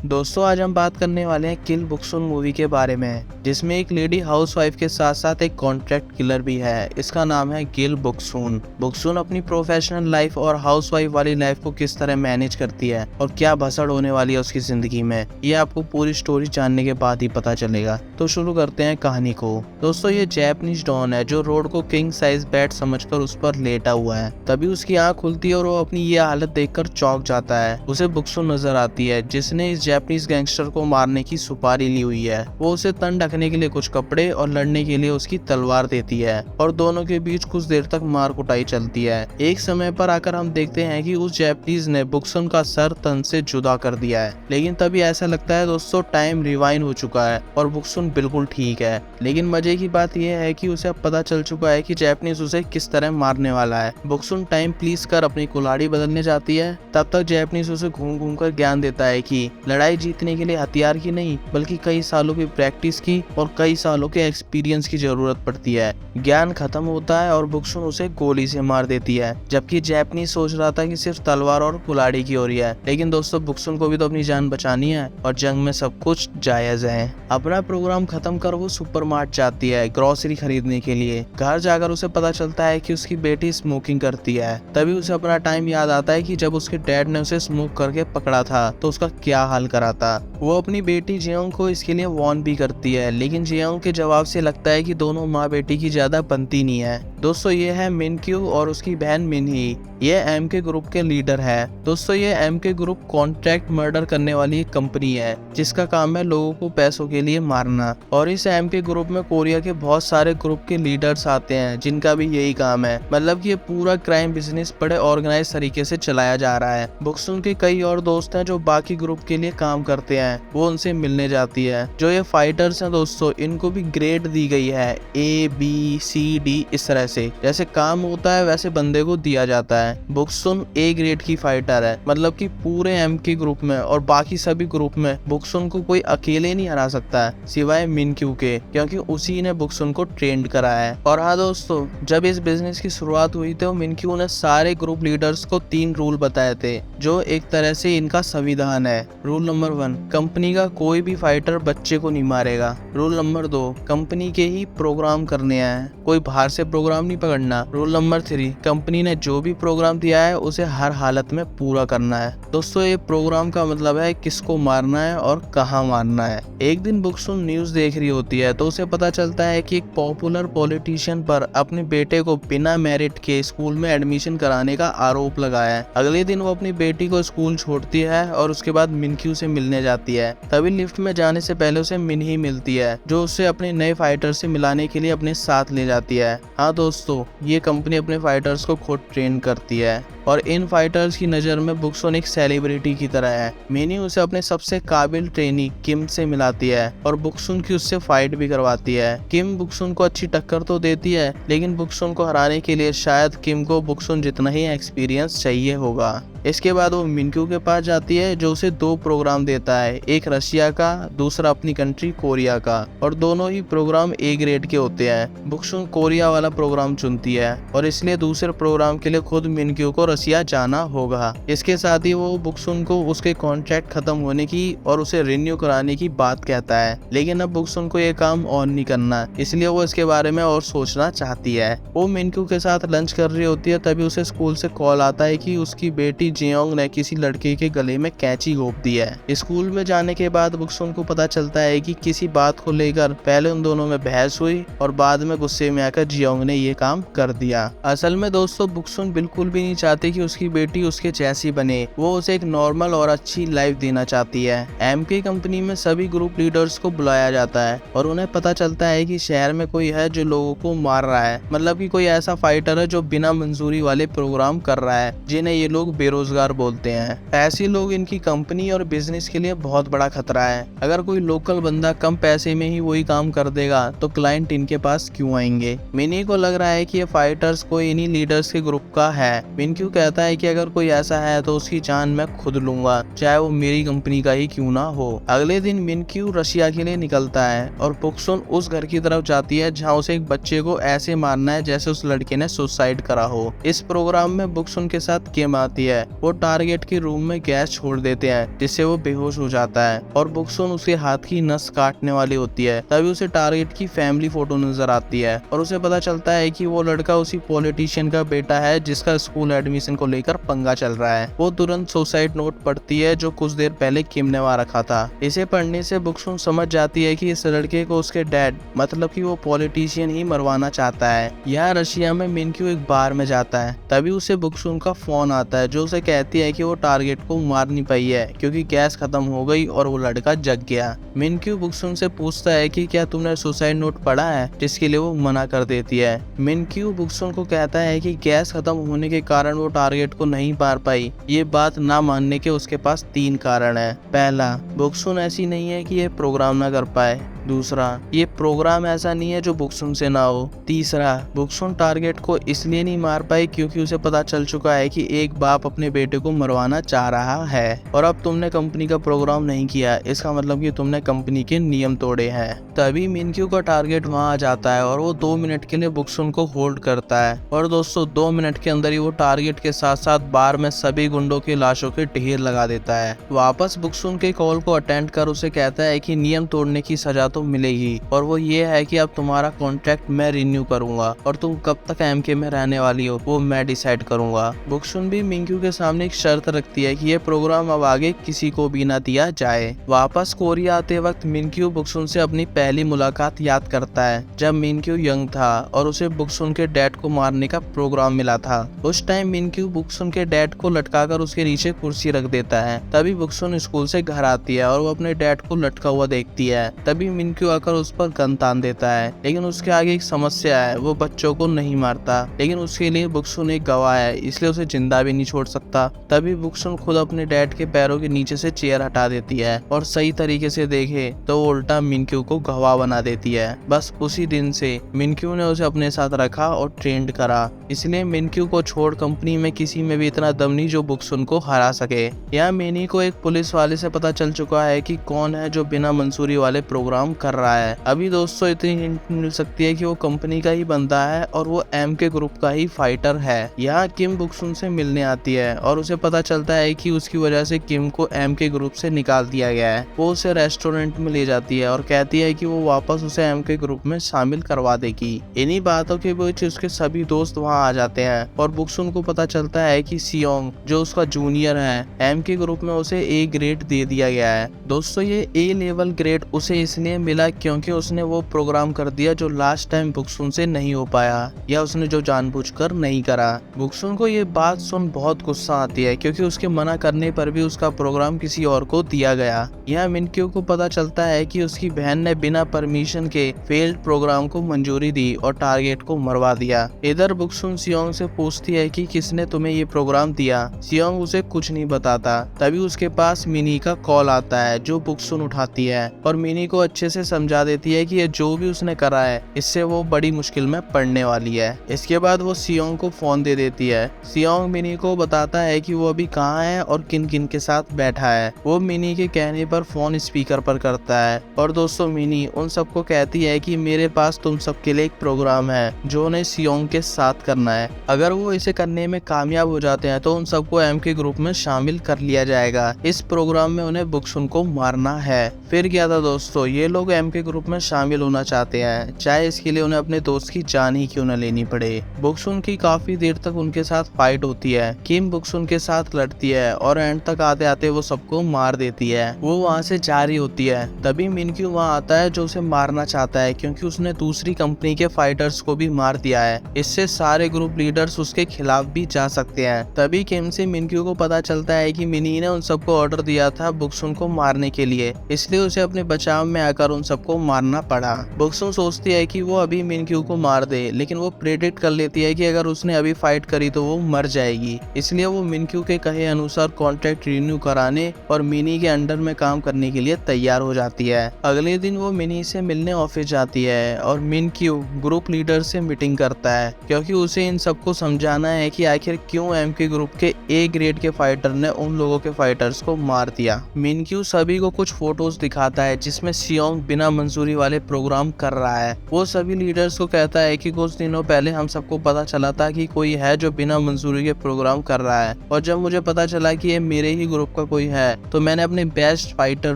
दोस्तों आज हम बात करने वाले हैं किल बुक्सुन मूवी के बारे में, जिसमें एक लेडी हाउसवाइफ के साथ साथ एक कॉन्ट्रैक्ट किलर भी है। इसका नाम है गिल बुक्सुन। बुक्सुन अपनी प्रोफेशनल लाइफ और हाउसवाइफ वाली लाइफ को किस तरह मैनेज करती है और क्या भसड़ होने वाली है उसकी जिंदगी में, ये आपको पूरी स्टोरी जानने के बाद ही पता चलेगा। तो शुरू करते हैं कहानी को। दोस्तों ये जैपनीज डॉन है जो रोड को किंग साइज बेड समझकर उस पर लेटा हुआ है। तभी उसकी आंख खुलती है और वो अपनी ये हालत देखकर चौंक जाता है। उसे बुक्सुन नजर आती है जिसने इस जापानीज गैंगस्टर को मारने की सुपारी ली हुई है। वो उसे तन ढकने के लिए कुछ कपड़े और लड़ने के लिए उसकी तलवार देती है और दोनों के बीच कुछ देर तक मार कुटाई चलती है। एक समय पर आकर हम देखते हैं कि उस जापानीज ने बुक्सुन का सर तन से जुदा कर दिया है। लेकिन तभी ऐसा लगता है दोस्तों टाइम रिवाइंड हो चुका है और बुक्सुन बिल्कुल ठीक है। लेकिन मजे की बात यह है कि उसे अब पता चल चुका है कि जापानीज उसे किस तरह मारने वाला है। बुक्सुन टाइम प्लीज कर अपनी कुल्हाड़ी बदलने जाती है, तब तक जापानीज उसे घूम घूम कर ज्ञान देता है कि लड़ाई जीतने के लिए हथियार की नहीं बल्कि कई सालों की प्रैक्टिस की और कई सालों के एक्सपीरियंस की जरूरत पड़ती है। ज्ञान खत्म होता है और बुक्सुन उसे गोली से मार देती है, जबकि जापानीज सोच रहा था कि सिर्फ तलवार और कुल्हाड़ी की हो रही है। लेकिन दोस्तों बुक्सुन को भी तो अपनी जान बचानी है और जंग में सब कुछ जायज है। अपना प्रोग्राम खत्म कर वो सुपरमार्ट जाती है ग्रोसरी खरीदने के लिए। घर जाकर उसे पता चलता है कि उसकी बेटी स्मोकिंग करती है। तभी उसे अपना टाइम याद आता है कि जब उसके डैड ने उसे स्मोक करके पकड़ा था तो उसका क्या हाल करा था। वो अपनी बेटी जियोंग को इसके लिए वार्न भी करती है, लेकिन जियोंग के जवाब से लगता है कि दोनों माँ बेटी की ज्यादा बनती नहीं है। दोस्तों ये है मिनक्यू और उसकी बहन मिनही। ये एमके ग्रुप के लीडर है। दोस्तों ये एमके ग्रुप कॉन्ट्रैक्ट मर्डर करने वाली एक कंपनी है जिसका काम है लोगों को पैसों के लिए मारना। और इस एमके ग्रुप में कोरिया के बहुत सारे ग्रुप के लीडर्स आते हैं जिनका भी यही काम है। मतलब कि ये पूरा क्राइम बिजनेस बड़े ऑर्गेनाइज तरीके से चलाया जा रहा है। बुक्सुन के कई और दोस्त हैं जो बाकी ग्रुप के लिए काम करते हैं, वो उनसे मिलने जाती है। जो ये फाइटर्स हैं दोस्तों इनको भी ग्रेड दी गई है ABCD, इस तरह से जैसे काम होता है वैसे बंदे को दिया जाता है। बुक्सुन A ग्रेड की फाइटर है, मतलब कि पूरे एमके ग्रुप में और बाकी सभी ग्रुप में बुक्सुन को कोई अकेले नहीं हरा सकता है सिवाय मिनक्यू के, क्योंकि उसी ने बुक्सुन को ट्रेंड करा है। और हाँ दोस्तों जब इस बिजनेस की शुरुआत हुई तो मिनक्यू ने सारे ग्रुप लीडर्स को 3 रूल बताए थे जो एक तरह से इनका संविधान है। रूल नंबर 1, कंपनी का कोई भी फाइटर बच्चे को नहीं मारेगा। रूल नंबर 2, कंपनी के ही प्रोग्राम करने हैं, कोई बाहर से प्रोग्राम नहीं पकड़ना। रूल नंबर 3, कंपनी ने जो भी प्रोग्राम दिया है उसे हर हालत में पूरा करना है। दोस्तों ये प्रोग्राम का मतलब है किसको मारना है और कहाँ मारना है। एक दिन बुक्सुन न्यूज देख रही होती है तो उसे पता चलता है कि एक पॉपुलर पॉलिटिशियन पर अपने बेटे को बिना मेरिट के स्कूल में एडमिशन कराने का आरोप लगाया है। अगले दिन वो अपनी बेटी को स्कूल छोड़ती है और उसके बाद मिनक्यू से मिलने जाती है। तभी लिफ्ट में जाने से पहले उसे मिनही मिलती है जो उसे अपने नए फाइटर से मिलाने के लिए अपने साथ ले जाती है। हाँ दोस्तों ये कंपनी अपने फाइटर्स को खुद ट्रेन करती है और इन फाइटर्स की नज़र में बुक्सुन एक सेलिब्रिटी की तरह है। मिनी उसे अपने सबसे काबिल ट्रेनी किम से मिलाती है और बुक्सुन की उससे फाइट भी करवाती है। किम बुक्सुन को अच्छी टक्कर तो देती है, लेकिन बुक्सुन को हराने के लिए शायद किम को बुक्सुन जितना ही एक्सपीरियंस चाहिए होगा। इसके बाद वो मिनक्यू के पास जाती है जो उसे 2 प्रोग्राम देता है, एक रशिया का, दूसरा अपनी कंट्री कोरिया का, और दोनों ही प्रोग्राम A ग्रेड के होते हैं। बुक्सुन कोरिया वाला प्रोग्राम चुनती है और इसलिए दूसरे प्रोग्राम के लिए खुद मिनक्यू को रशिया जाना होगा। इसके साथ ही वो बुक्सुन को उसके कॉन्ट्रैक्ट खत्म होने की और उसे रिन्यू कराने की बात कहता है, लेकिन अब बुक्सुन को ये काम ऑन नहीं करना, इसलिए वो इसके बारे में और सोचना चाहती है। वो मिनक्यू के साथ लंच कर रही होती है तभी उसे स्कूल से कॉल आता है कि उसकी बेटी जियोंग ने किसी लड़के के गले में कैंची घोंप दी है। स्कूल में जाने के बाद बुक्सुन को पता चलता है कि किसी बात को लेकर पहले उन दोनों में बहस हुई और बाद में गुस्से में आकर जियोंग ने ये काम कर दिया। असल में दोस्तों बुक्सुन बिल्कुल भी नहीं चाहती कि उसकी बेटी उसके जैसी बने, वो उसे एक नॉर्मल और अच्छी लाइफ देना चाहती है। एमके कंपनी में सभी ग्रुप लीडर्स को बुलाया जाता है और उन्हें पता चलता है कि शहर में कोई है जो लोगों को मार रहा है, मतलब कि कोई ऐसा फाइटर है जो बिना मंजूरी वाले प्रोग्राम कर रहा है जिन्हें ये लोग बेरोजगार बोलते हैं। ऐसे लोग इनकी कंपनी और बिजनेस के लिए बहुत बड़ा खतरा है। अगर कोई लोकल बंदा कम पैसे में ही वही काम कर देगा तो क्लाइंट इनके पास क्यों आएंगे। मिनी को लग रहा है कि ये फाइटर्स कोई इन्हीं लीडर्स के ग्रुप का है। मिनक्यू मिनक्यू कहता है कि अगर कोई ऐसा है तो उसकी जान मैं खुद लूंगा, चाहे वो मेरी कंपनी का ही क्यों ना हो। अगले दिन मिनक्यू रशिया के लिए निकलता है और बुक्सुन उस घर की तरफ जाती है जहाँ उसे एक बच्चे को ऐसे मारना है जैसे उस लड़के ने सुसाइड करा हो। इस प्रोग्राम में बुक्सुन के साथ किम आती है। वो टारगेट के रूम में गैस छोड़ देते हैं जिससे वो बेहोश हो जाता है और बुक्सुन उसके हाथ की नस काटने वाली होती है। तभी उसे टारगेट की फैमिली फोटो नजर आती है और उसे पता चलता है कि वो लड़का उसी पॉलिटिशियन का बेटा है जिसका स्कूल एडमिशन को लेकर पंगा चल रहा है। वो तुरंत सुसाइड नोट पढ़ती है जो कुछ देर पहले किम ने वहाँ रखा था। इसे पढ़ने से बुक्सुन समझ जाती है कि इस लड़के को उसके डैड मतलब कि वो पॉलिटिशियन ही मरवाना चाहता है। यहाँ रशिया में मिनक्यू एक बार में जाता है। तभी उसे बुक्सुन का फोन आता है जो उसे कहती है कि वो टारगेट को मार नहीं पाई है क्योंकि गैस खत्म हो गई और वो लड़का जग गया। मिनक्यू बुक्सुन से पूछता है कि क्या तुमने सुसाइड नोट पढ़ा है, जिसके लिए वो मना कर देती है। मिनक्यू बुक्सुन को कहता है कि गैस खत्म होने के कारण वो टारगेट को नहीं मार पाई। ये बात ना मानने के उसके पास 3 कारण है। पहला, बुक्सुन ऐसी नहीं है कि ये प्रोग्राम ना कर पाए। दूसरा, ये प्रोग्राम ऐसा नहीं है जो बुक्सुन से ना हो। तीसरा, बुक्सुन टारगेट को इसलिए नहीं मार पाई क्योंकि उसे पता चल चुका है कि एक बाप अपने बेटे को मरवाना चाह रहा है और अब तुमने कंपनी का प्रोग्राम नहीं किया, इसका मतलब कि तुमने कंपनी के नियम तोड़े हैं। तभी मिनक्यू का टारगेट वहां आ जाता है और वो 2 मिनट के लिए बुक्सुन को होल्ड करता है और दोस्तों 2 मिनट के अंदर ही वो टारगेट के साथ साथ बार में सभी गुंडों की लाशों के ढेर लगा देता है। वापस बुक्सुन के कॉल को अटेंड कर उसे कहता है कि नियम तोड़ने की सजा तो मिलेगी और वो ये है कि अब तुम्हारा कॉन्ट्रैक्ट मैं रिन्यू करूंगा और तुम कब तक एमके में रहने वाली हो वो मैं डिसाइड करूंगा। बुक्सुन भी मिनक्यू के सामने एक शर्त रखती है कि ये प्रोग्राम अब आगे किसी को भी ना दिया जाए। वापस कोरिया आते वक्त मिनक्यू बुक्सुन से अपनी पहली मुलाकात याद करता है जब मिनक्यू यंग था और उसे बुक्सुन के डैड को मारने का प्रोग्राम मिला था। उस टाइम मिनक्यू बुक्सुन के डैड को लटकाकर उसके नीचे कुर्सी रख देता है। तभी बुक्सुन स्कूल से घर आती है और वो अपने डैड को लटका हुआ देखती है। तभी मिनक्यू आकर उस पर गन तान देता है, लेकिन उसके आगे एक समस्या है, वो बच्चों को नहीं मारता, लेकिन उसके लिए बुक्सुन एक गवाह है इसलिए उसे जिंदा भी नहीं छोड़ सकता। तभी बुक्सुन खुद अपने डैड के पैरों के नीचे से चेयर हटा देती है और सही तरीके से देखे तो वो उल्टा मिनक्यू को गवाह बना देती है। बस उसी दिन से मिनक्यू ने उसे अपने साथ रखा और ट्रेंड करा, इसलिए मिनक्यू को छोड़ कंपनी में किसी में भी इतना दम नहीं जो बुक्सुन को हरा सके। यहाँ मिनी को एक पुलिस वाले से पता चल चुका है कि कौन है जो बिना मंजूरी वाले प्रोग्राम कर रहा है। अभी दोस्तों इतनी हिंट मिल सकती है कि वो कंपनी का ही बंदा है और वो एमके ग्रुप का ही फाइटर है। यहाँ किम बुक्सुन से मिलने आती है और उसे पता चलता है कि उसकी वजह से किम को एमके ग्रुप से निकाल दिया गया है। वो उसे रेस्टोरेंट में ले जाती है और कहती है कि वो वापस उसे एमके ग्रुप में शामिल करवा देगी। इन्हीं बातों के बीच उसके सभी दोस्त वहाँ आ जाते हैं और बुक्सुन को पता चलता है कि सियोंग जो उसका जूनियर है एमके ग्रुप में उसे ए ग्रेड दे दिया गया है। दोस्तों ये ए लेवल ग्रेड उसे इसलिए मिला क्योंकि उसने वो प्रोग्राम कर दिया जो लास्ट टाइम बुक्सुन से नहीं हो पाया या उसने जो जानबूझकर नहीं करा। बुक्सुन को ये बात सुन बहुत गुस्सा आती है क्योंकि उसके मना करने पर भी उसका प्रोग्राम किसी और को दिया गया। यहाँ मिनक्यू को पता चलता है कि उसकी बहन ने बिना परमिशन के फेल्ड प्रोग्राम को मंजूरी दी और टारगेट को मरवा दिया। इधर बुक्सुन सियोंग से पूछती है कि किसने तुम्हें ये प्रोग्राम दिया। सियोंग उसे कुछ नहीं बताता। तभी उसके पास मिनी का कॉल आता है जो बुक्सुन उठाती है और मिनी को अच्छे से समझा देती है कि ये जो भी उसने करा है इससे वो बड़ी मुश्किल में पड़ने वाली है। इसके बाद वो सियोंग को फोन दे देती है। सियोंग मिनी को बताता है कि वो अभी कहाँ है और किन किन के साथ बैठा है। वो मिनी के कहने पर फोन स्पीकर पर करता है और दोस्तों मिनी उन सबको कहती है कि मेरे पास तुम सबके लिए एक प्रोग्राम है जो उन्हें सियोंग के साथ करना है। अगर वो इसे करने में कामयाब हो जाते हैं तो उन सबको एमके ग्रुप में शामिल कर लिया जाएगा। इस प्रोग्राम में उन्हें बुक्सुन को मारना है। फिर क्या था दोस्तों, ये लोग एमके ग्रुप में शामिल होना चाहते हैं, चाहे इसके लिए उन्हें अपने दोस्त की जान ही क्यों न लेनी पड़े। बुक्सुन की काफी देर तक उनके साथ फाइट होती है। किम बुक्सुन के साथ लड़ती है और एंड तक आते आते वो सबको मार देती है। वो वहाँ से जा रही होती है। तभी मिनक्यू वहाँ आता है जो उसे मारना चाहता है क्योंकि उसने दूसरी कंपनी के फाइटर्स को भी मार दिया है। इससे सारे ग्रुप लीडर्स उसके खिलाफ भी जा सकते हैं। तभी किम से मिनक्यू को पता चलता है कि मिनी ने उन सबको ऑर्डर दिया था बुक्सुन को मारने के लिए, इसलिए उसे अपने बचाव में आकर अनुसार उन सबको मारना पड़ा। बुक्सुन सोचती है कि वो अभी मिनक्यू को मार दे, लेकिन वो प्रेडिक्ट कर लेती है कि अगर उसने अभी फाइट करी तो वो मर जाएगी। इसलिए वो मिनक्यू के कहे अनुसार कॉन्ट्रैक्ट रिन्यू कराने और मिनी के अंडर में काम करने के लिए तैयार हो जाती है। अगले दिन वो मिनी से मिलने ऑफिस जाती है और मिनक्यू ग्रुप लीडर से मीटिंग करता है, क्योंकि उसे इन सबको समझाना है कि आखिर क्यों एमके ग्रुप के ए ग्रेड के फाइटर ने उन लोगों के फाइटर्स को मार दिया। मिनक्यू सभी को कुछ फोटोज दिखाता है जिसमें सियोंग बिना मंजूरी वाले प्रोग्राम कर रहा है। वो सभी लीडर्स को कहता है कि कुछ दिनों पहले हम सबको पता चला था कि कोई है जो बिना मंजूरी के प्रोग्राम कर रहा है, और जब मुझे पता चला कि ये मेरे ही ग्रुप का कोई है तो मैंने अपने बेस्ट फाइटर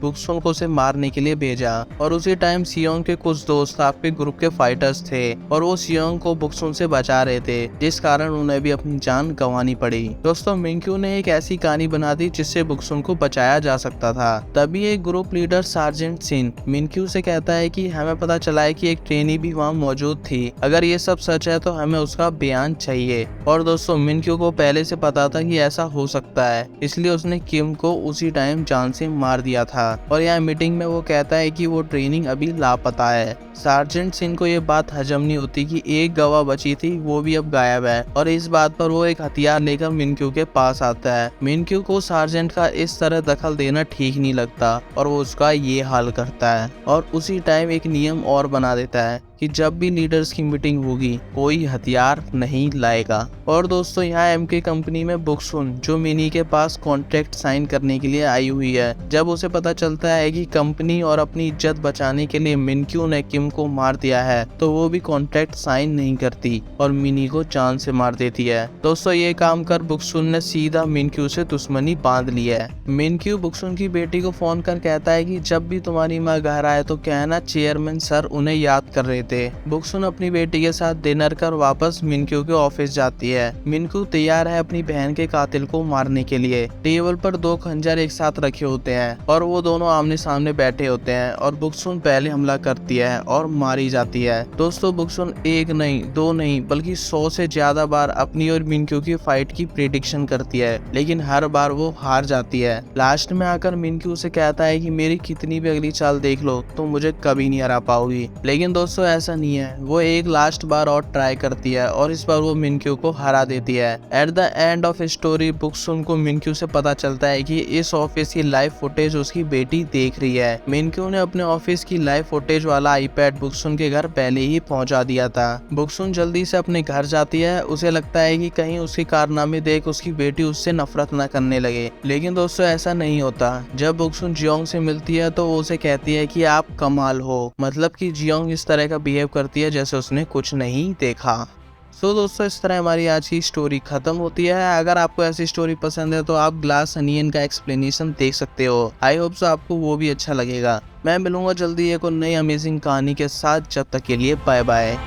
बुक्सुन को उसे मारने के लिए भेजा। और उसी टाइम सियोंग के कुछ दोस्त आपके ग्रुप के फाइटर्स थे और वो सियोंग को बुक्सुन से बचा रहे थे, जिस कारण उन्हें भी अपनी जान गंवानी पड़ी। दोस्तों, मिनक्यू ने एक ऐसी कहानी बना दी जिससे बुक्सुन को बचाया जा सकता था। तभी एक ग्रुप लीडर सार्जेंट सिन मिनक्यू से कहता है कि हमें पता चला है कि एक ट्रेनी भी वहाँ मौजूद थी, अगर ये सब सच है तो हमें उसका बयान चाहिए। और दोस्तों, मिनक्यू को पहले से पता था कि ऐसा हो सकता है, इसलिए उसने किम को उसी टाइम जान से मार दिया था। और यहाँ मीटिंग में वो कहता है कि वो ट्रेनिंग अभी लापता है। सार्जेंट सिन को ये बात हजम नहीं होती कि एक गवाह बची थी वो भी अब गायब है, और इस बात पर वो एक हथियार लेकर मिनक्यू के पास आता है। मिनक्यू को सार्जेंट का इस तरह दखल देना ठीक नहीं लगता और वो उसका ये हाल करता है, और उसी टाइम एक नियम और बना देता है कि जब भी लीडर्स की मीटिंग होगी कोई हथियार नहीं लाएगा। और दोस्तों, यहाँ एमके कंपनी में बुक्सुन जो मिनी के पास कॉन्ट्रैक्ट साइन करने के लिए आई हुई है, जब उसे पता चलता है कि कंपनी और अपनी इज्जत बचाने के लिए मिनक्यू ने किम को मार दिया है, तो वो भी कॉन्ट्रैक्ट साइन नहीं करती और मिनी को जान से मार देती है। दोस्तों, ये काम कर बुक्सुन ने सीधा मिनक्यू से दुश्मनी बांध ली है। मिनक्यू बुक्सुन की बेटी को फोन कर कहता है कि जब भी तुम्हारी माँ घर आए तो कहना चेयरमैन सर उन्हें याद कर रहे थे। बुक्सुन अपनी बेटी के साथ डिनर कर वापस मिनक्यू के ऑफिस जाती है। मिनक्यू तैयार है अपनी बहन के कातिल को मारने के लिए। टेबल पर दो खंजर एक साथ रखे होते हैं और वो दोनों आमने सामने बैठे होते हैं, और बुक्सुन पहले हमला करती है और मारी जाती है। दोस्तों, बुक्सुन एक नहीं, दो नहीं, बल्कि 100 से ज्यादा बार अपनी और मिनक्यू की फाइट की प्रेडिक्शन करती है, लेकिन हर बार वो हार जाती है। लास्ट में आकर मिनक्यू से कहता है कि मेरी कितनी भी अगली चाल देख लो तो मुझे कभी नहीं हरा पाओगी। लेकिन दोस्तों, ऐसा नहीं है। वो एक लास्ट बार और ट्राई करती है और इस बार वो मिनक्यू को हरा देती है। At the end of story बुक्सुन को मिनक्यू से पता चलता है कि इस ऑफिस की लाइव फुटेज उसकी बेटी देख रही है। मिनक्यू ने अपने ऑफिस की लाइव फुटेज वाला आईपैड बुक्सुन के घर पहले ही पहुंचा दिया था। बुक्सुन जल्दी से अपने घर जाती है। उसे लगता है कि कहीं उसके कारनामे देख उसकी बेटी उससे नफरत न करने लगे, लेकिन दोस्तों ऐसा नहीं होता। जब बुक्सुन जियोंग से मिलती है तो वो उसे कहती है कि आप कमाल हो, मतलब कि जियोंग इस तरह का बिहेव करती है जैसे उसने कुछ नहीं देखा। सो दोस्तों, इस तरह हमारी आज की स्टोरी खत्म होती है। अगर आपको ऐसी स्टोरी पसंद है तो आप ग्लास अनियन का एक्सप्लेनेशन देख सकते हो। आई होप सो आपको वो भी अच्छा लगेगा। मैं मिलूंगा जल्दी एक और नई अमेजिंग कहानी के साथ। जब तक के लिए बाय बाय।